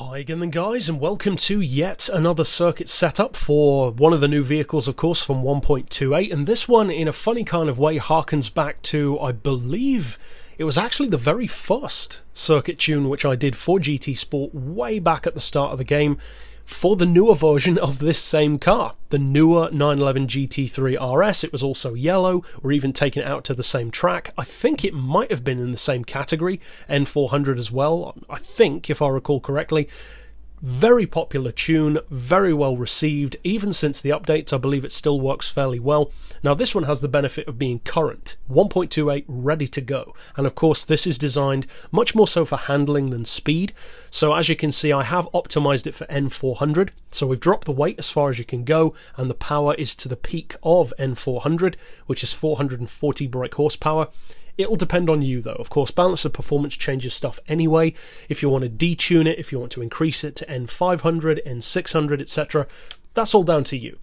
Hi again then guys, and welcome to yet another circuit setup for one of the new vehicles, of course, from 1.28, and this one in a funny kind of way harkens back to, I believe it was actually the very first circuit tune which I did for GT Sport way back at the start of the game for the newer version of this same car, the newer 911 GT3 RS. It was also yellow. We're even taking it out to the same track. I think it might have been in the same category, N400 as well, I think, if I recall correctly. Very popular tune, very well received, even since the updates. I believe it still works fairly well. Now this one has the benefit of being current, 1.28 ready to go, and of course this is designed much more so for handling than speed. So as you can see, I have optimized it for N400, so we've dropped the weight as far as you can go, and the power is to the peak of N400, which is 440 brake horsepower. It will depend on you though. Of course, balance of performance changes stuff anyway. If you want to detune it, if you want to increase it to N500, N600, etc., that's all down to you.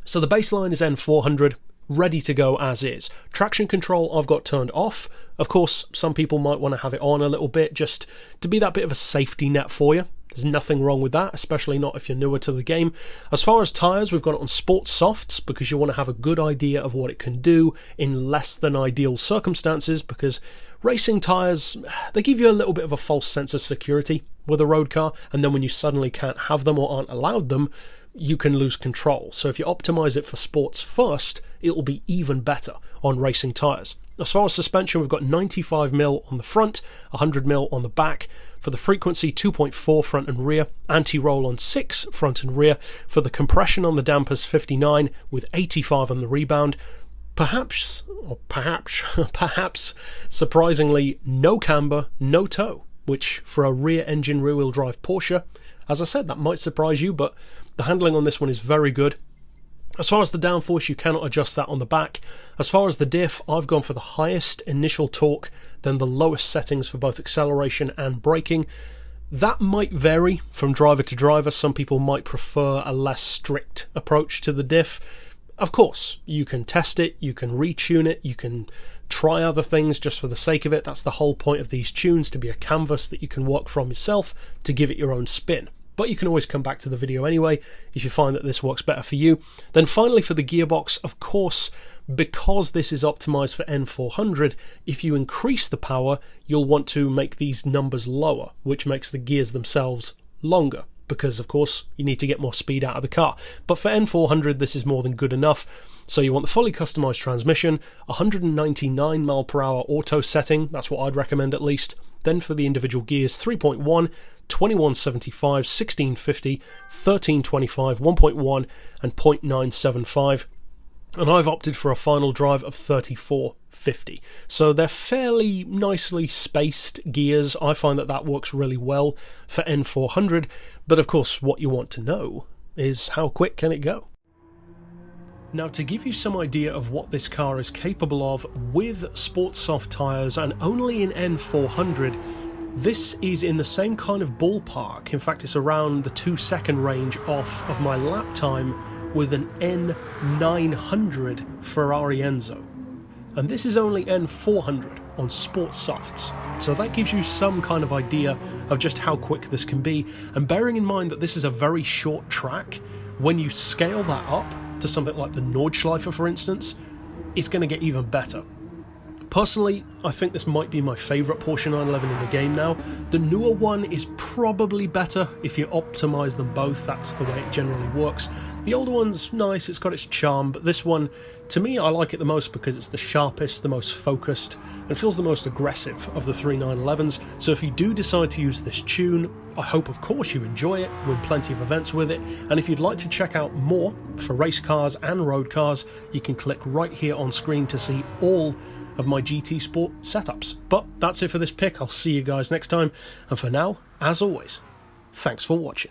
So the baseline is N400, ready to go as is. Traction control I've got turned off. Of course, some people might want to have it on a little bit just to be that bit of a safety net for you. There's nothing wrong with that, especially not if you're newer to the game. As far as tyres, we've got it on Sport Softs because you want to have a good idea of what it can do in less than ideal circumstances, because racing tyres, they give you a little bit of a false sense of security with a road car, and then when you suddenly can't have them or aren't allowed them, you can lose control. So if you optimise it for sports first, it will be even better on racing tyres. As far as suspension, we've got 95mm on the front, 100mm on the back. For the frequency, 2.4 front and rear, anti-roll on 6 front and rear. For the compression on the dampers, 59 with 85 on the rebound. Perhaps, surprisingly, no camber, no tow, which for a rear engine rear wheel drive Porsche, as I said, that might surprise you, but the handling on this one is very good. As far as the downforce, you cannot adjust that on the back. As far as the diff, I've gone for the highest initial torque, then the lowest settings for both acceleration and braking. That might vary from driver to driver. Some people might prefer a less strict approach to the diff. Of course, you can test it, you can retune it, you can try other things just for the sake of it. That's the whole point of these tunes, to be a canvas that you can work from yourself to give it your own spin. But you can always come back to the video anyway if you find that this works better for you. Then finally, for the gearbox, of course, because this is optimized for N400, if you increase the power, you'll want to make these numbers lower, which makes the gears themselves longer, because of course you need to get more speed out of the car. But for N400, this is more than good enough. So you want the fully customized transmission, 199 mph auto setting, that's what I'd recommend at least. Then for the individual gears, 3.1, 2175, 1650, 1325, 1.1 and 0.975. And I've opted for a final drive of 3450. So they're fairly nicely spaced gears. I find that that works really well for N400. But of course, what you want to know is how quick can it go? Now, to give you some idea of what this car is capable of with Sport Soft tyres and only in N400, this is in the same kind of ballpark. In fact, it's around the 2-second range off of my lap time with an N900 Ferrari Enzo. And this is only N400 on Sport Softs. So that gives you some kind of idea of just how quick this can be. And bearing in mind that this is a very short track, when you scale that up to something like the Nordschleife, for instance, it's going to get even better. Personally, I think this might be my favourite Porsche 911 in the game now. The newer one is probably better if you optimise them both. That's the way it generally works. The older one's nice, it's got its charm, but this one, to me, I like it the most because it's the sharpest, the most focused, and feels the most aggressive of the three 911s. So if you do decide to use this tune, I hope, of course, you enjoy it, win plenty of events with it, and if you'd like to check out more for race cars and road cars, you can click right here on screen to see all of my GT Sport setups. But that's it for this pick. I'll see you guys next time, and for now, as always, thanks for watching.